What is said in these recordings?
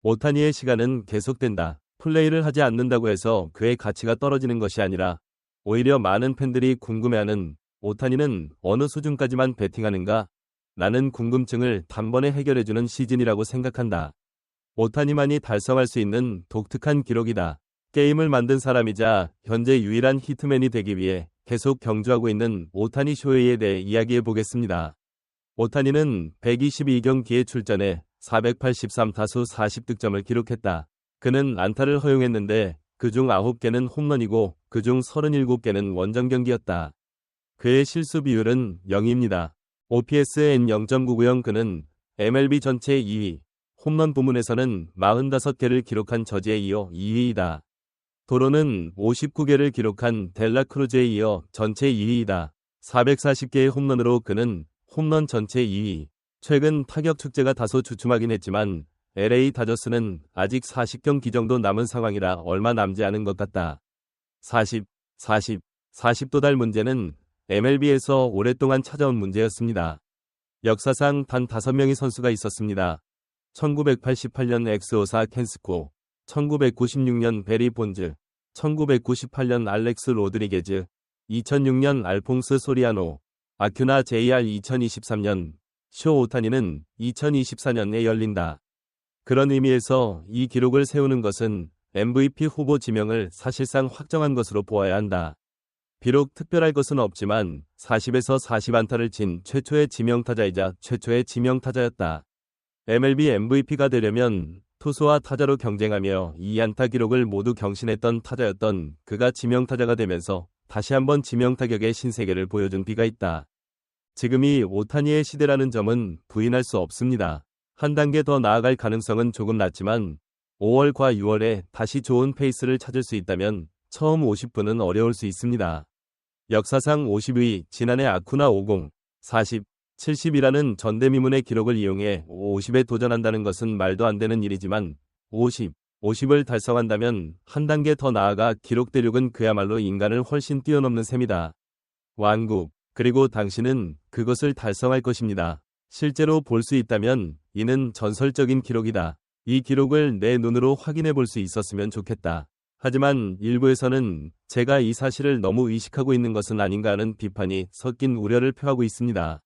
오타니의 시간은 계속된다. 플레이를 하지 않는다고 해서 그의 가치가 떨어지는 것이 아니라 오히려 많은 팬들이 궁금해하는 오타니는 어느 수준까지만 배팅하는가? 라는 궁금증을 단번에 해결해주는 시즌이라고 생각한다. 오타니만이 달성할 수 있는 독특한 기록이다. 게임을 만든 사람이자 현재 유일한 히트맨이 되기 위해 계속 경주하고 있는 오타니 쇼헤이에 대해 이야기해 보겠습니다. 오타니는 122경기에 출전해 483타수 40득점을 기록했다. 그는 안타를 허용했는데 그중 9개는 홈런이고 그중 37개는 원정 경기였다. 그의 실수 비율은 0입니다. OPSN 0.990. 그는 MLB 전체 2위, 홈런 부문에서는 45개를 기록한 저지에 이어 2위이다. 도로는 59개를 기록한 델라 크루즈에 이어 전체 2위이다. 440개의 홈런으로 그는 홈런 전체 2위. 최근 타격 축제가 다소 주춤하긴 했지만 LA 다저스는 아직 40경기 정도 남은 상황이라 얼마 남지 않은 것 같다. 40 도달 문제는 MLB에서 오랫동안 찾아온 문제였습니다. 역사상 단 5명의 선수가 있었습니다. 1988년 엑스오사 켄스코, 1996년 베리 본즈, 1998년 알렉스 로드리게즈, 2006년 알퐁스 소리아노, 아큐나 JR 2023년, 쇼 오타니는 2024년에 열린다. 그런 의미에서 이 기록을 세우는 것은 MVP 후보 지명을 사실상 확정한 것으로 보아야 한다. 비록 특별할 것은 없지만 40에서 40안타를 친 최초의 지명타자이자 최초의 지명타자였다. MLB MVP가 되려면 투수와 타자로 경쟁하며 이 안타 기록을 모두 경신했던 타자였던 그가 지명타자가 되면서 다시 한번 지명타격의 신세계를 보여준 비가 있다. 지금이 오타니의 시대라는 점은 부인할 수 없습니다. 한 단계 더 나아갈 가능성은 조금 낮지만 5월과 6월에 다시 좋은 페이스를 찾을 수 있다면 처음 50분은 어려울 수 있습니다. 역사상 50위, 지난해 아쿠나 50, 40, 70이라는 전대미문의 기록을 이용해 50에 도전한다는 것은 말도 안 되는 일이지만 50을 달성한다면 한 단계 더 나아가 기록 대륙은 그야말로 인간을 훨씬 뛰어넘는 셈이다. 왕국, 그리고 당신은 그것을 달성할 것입니다. 실제로 볼 수 있다면 이는 전설적인 기록이다. 이 기록을 내 눈으로 확인해 볼 수 있었으면 좋겠다. 하지만 일부에서는 제가 이 사실을 너무 의식하고 있는 것은 아닌가 하는 비판이 섞인 우려를 표하고 있습니다.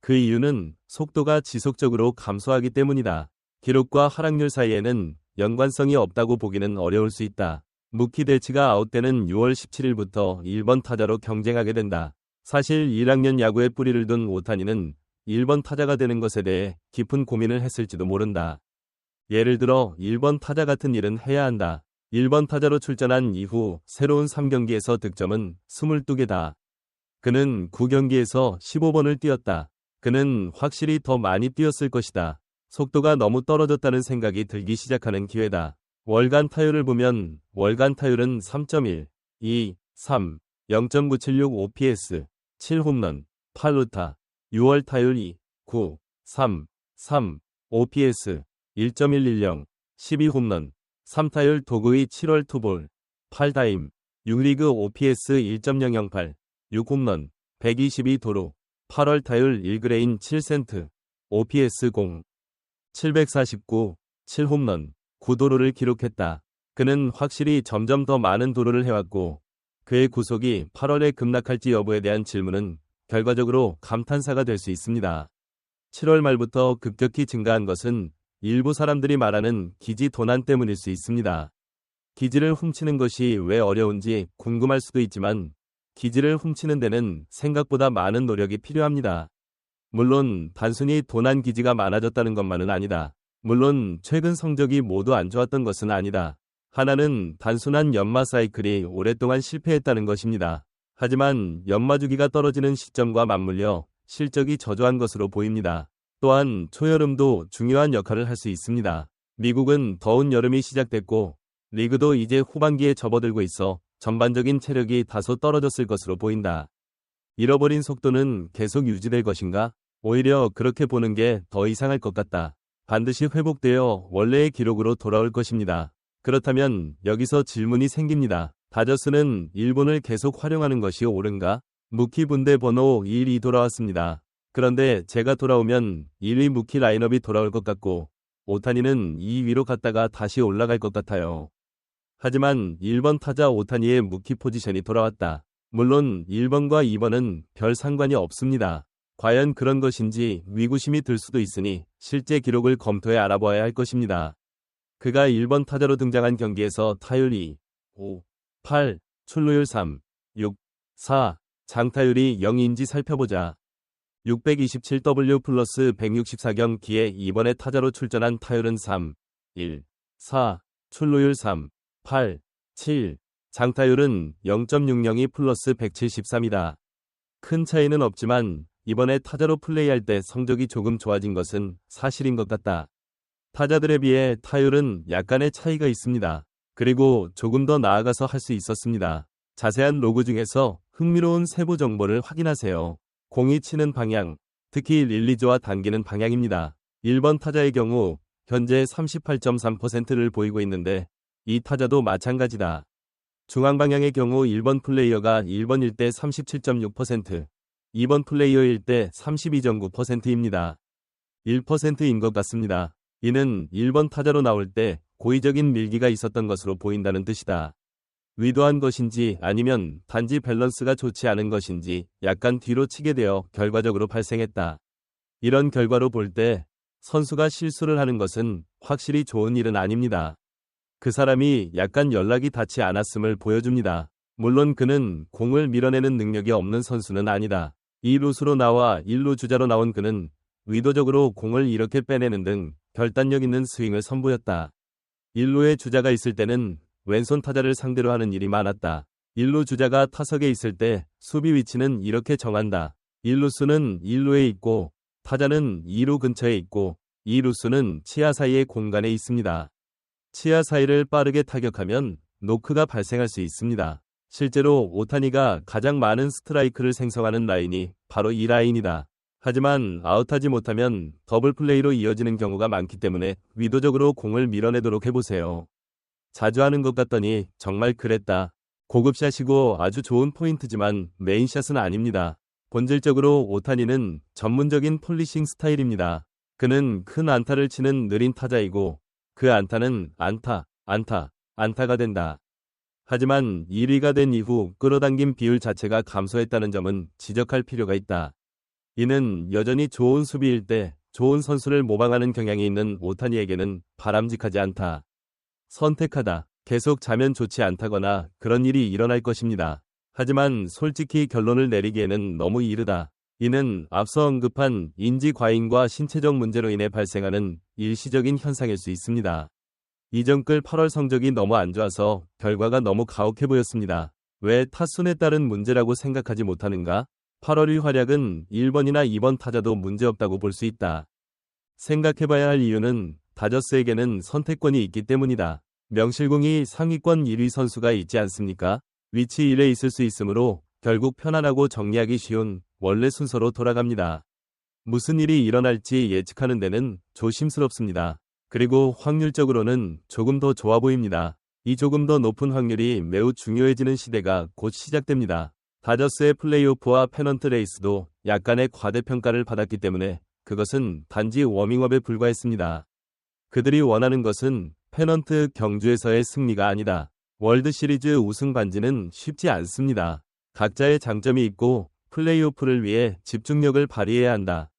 그 이유는 속도가 지속적으로 감소하기 때문이다. 기록과 하락률 사이에는 연관성이 없다고 보기는 어려울 수 있다. 무키 델치가 아웃되는 6월 17일부터 1번 타자로 경쟁하게 된다. 사실 1학년 야구에 뿌리를 둔 오타니는 1번 타자가 되는 것에 대해 깊은 고민을 했을지도 모른다. 예를 들어 1번 타자 같은 일은 해야 한다. 1번 타자로 출전한 이후 새로운 3경기에서 득점은 22개다. 그는 9경기에서 15번을 뛰었다. 그는 확실히 더 많이 뛰었을 것이다. 속도가 너무 떨어졌다는 생각이 들기 시작하는 기회다. 월간 타율을 보면 월간 타율은 3.1, 2, 3, 0.976 OPS, 7홈런, 8루타, 6월 타율 2, 9, 3, 3, OPS, 1.110, 12홈런, 3타율 도구의 7월 투볼, 8다임, 6리그 OPS 1.008, 6홈런, 122도루, 8월 타율 1그레인 7센트, OPS 0, 749, 7홈런, 9도루를 기록했다. 그는 확실히 점점 더 많은 도루를 해왔고 그의 구속이 8월에 급락할지 여부에 대한 질문은 결과적으로 감탄사가 될 수 있습니다. 7월 말부터 급격히 증가한 것은 일부 사람들이 말하는 기지 도난 때문일 수 있습니다. 기지를 훔치는 것이 왜 어려운지 궁금할 수도 있지만 기지를 훔치는 데는 생각보다 많은 노력이 필요합니다. 물론 단순히 도난 기지가 많아졌다는 것만은 아니다. 물론 최근 성적이 모두 안 좋았던 것은 아니다. 하나는 단순한 연마 사이클이 오랫동안 실패했다는 것입니다. 하지만 연마 주기가 떨어지는 시점과 맞물려 실적이 저조한 것으로 보입니다. 또한 초여름도 중요한 역할을 할 수 있습니다. 미국은 더운 여름이 시작됐고 리그도 이제 후반기에 접어들고 있어 전반적인 체력이 다소 떨어졌을 것으로 보인다. 잃어버린 속도는 계속 유지될 것인가? 오히려 그렇게 보는 게 더 이상할 것 같다. 반드시 회복되어 원래의 기록으로 돌아올 것입니다. 그렇다면 여기서 질문이 생깁니다. 다저스는 일본을 계속 활용하는 것이 옳은가? 무키 분대 번호 1이 돌아왔습니다. 그런데 제가 돌아오면 1위 무키 라인업이 돌아올 것 같고 오타니는 2위로 갔다가 다시 올라갈 것 같아요. 하지만 1번 타자 오타니의 무키 포지션이 돌아왔다. 물론 1번과 2번은 별 상관이 없습니다. 과연 그런 것인지 의구심이 들 수도 있으니 실제 기록을 검토해 알아봐야 할 것입니다. 그가 1번 타자로 등장한 경기에서 타율 2, 5, 8, 출루율 3, 6, 4, 장타율이 0인지 살펴보자. 627W 플러스 164경기에 이번에 타자로 출전한 타율은 3, 1, 4, 출루율 3, 8, 7, 장타율은 0.602 플러스 173이다. 큰 차이는 없지만 이번에 타자로 플레이할 때 성적이 조금 좋아진 것은 사실인 것 같다. 타자들에 비해 타율은 약간의 차이가 있습니다. 그리고 조금 더 나아가서 할 수 있었습니다. 자세한 로그 중에서 흥미로운 세부 정보를 확인하세요. 공이 치는 방향, 특히 릴리즈와 당기는 방향입니다. 1번 타자의 경우 현재 38.3%를 보이고 있는데 이 타자도 마찬가지다. 중앙 방향의 경우 1번 플레이어가 1번일 때 37.6%, 2번 플레이어일 때 32.9%입니다. 1%인 것 같습니다. 이는 1번 타자로 나올 때 고의적인 밀기가 있었던 것으로 보인다는 뜻이다. 의도한 것인지 아니면 단지 밸런스가 좋지 않은 것인지 약간 뒤로 치게 되어 결과적으로 발생했다. 이런 결과로 볼 때 선수가 실수를 하는 것은 확실히 좋은 일은 아닙니다. 그 사람이 약간 연락이 닿지 않았음을 보여줍니다. 물론 그는 공을 밀어내는 능력이 없는 선수는 아니다. 2루수로 나와 1루 주자로 나온 그는 의도적으로 공을 이렇게 빼내는 등 결단력 있는 스윙을 선보였다. 1루에 주자가 있을 때는 왼손 타자를 상대로 하는 일이 많았다. 1루 주자가 타석에 있을 때 수비 위치는 이렇게 정한다. 1루수는 1루에 있고 타자는 2루 근처에 있고 2루수는 치아 사이의 공간에 있습니다. 치아 사이를 빠르게 타격하면 노크가 발생할 수 있습니다. 실제로 오타니가 가장 많은 스트라이크를 생성하는 라인이 바로 이 라인이다. 하지만 아웃하지 못하면 더블 플레이로 이어지는 경우가 많기 때문에 의도적으로 공을 밀어내도록 해보세요. 자주 하는 것 같더니 정말 그랬다. 고급샷이고 아주 좋은 포인트지만 메인샷은 아닙니다. 본질적으로 오타니는 전문적인 폴리싱 스타일입니다. 그는 큰 안타를 치는 느린 타자이고 그 안타는 안타가 된다. 하지만 1위가 된 이후 끌어당긴 비율 자체가 감소했다는 점은 지적할 필요가 있다. 이는 여전히 좋은 수비일 때 좋은 선수를 모방하는 경향이 있는 오타니에게는 바람직하지 않다. 선택하다. 계속 자면 좋지 않다거나 그런 일이 일어날 것입니다. 하지만 솔직히 결론을 내리기에는 너무 이르다. 이는 앞서 언급한 인지 과잉과 신체적 문제로 인해 발생하는 일시적인 현상일 수 있습니다. 이전끌 8월 성적이 너무 안 좋아서 결과가 너무 가혹해 보였습니다. 왜 타순에 따른 문제라고 생각하지 못하는가? 8월의 활약은 1번이나 2번 타자도 문제없다고 볼 수 있다. 생각해봐야 할 이유는 다저스에게는 선택권이 있기 때문이다. 명실공히 상위권 1위 선수가 있지 않습니까? 위치 1에 있을 수 있으므로 결국 편안하고 정리하기 쉬운 원래 순서로 돌아갑니다. 무슨 일이 일어날지 예측하는 데는 조심스럽습니다. 그리고 확률적으로는 조금 더 좋아 보입니다. 이 조금 더 높은 확률이 매우 중요해지는 시대가 곧 시작됩니다. 다저스의 플레이오프와 페넌트 레이스도 약간의 과대평가를 받았기 때문에 그것은 단지 워밍업에 불과했습니다. 그들이 원하는 것은 페넌트 경주에서의 승리가 아니다. 월드시리즈 우승 반지는 쉽지 않습니다. 각자의 장점이 있고 플레이오프를 위해 집중력을 발휘해야 한다.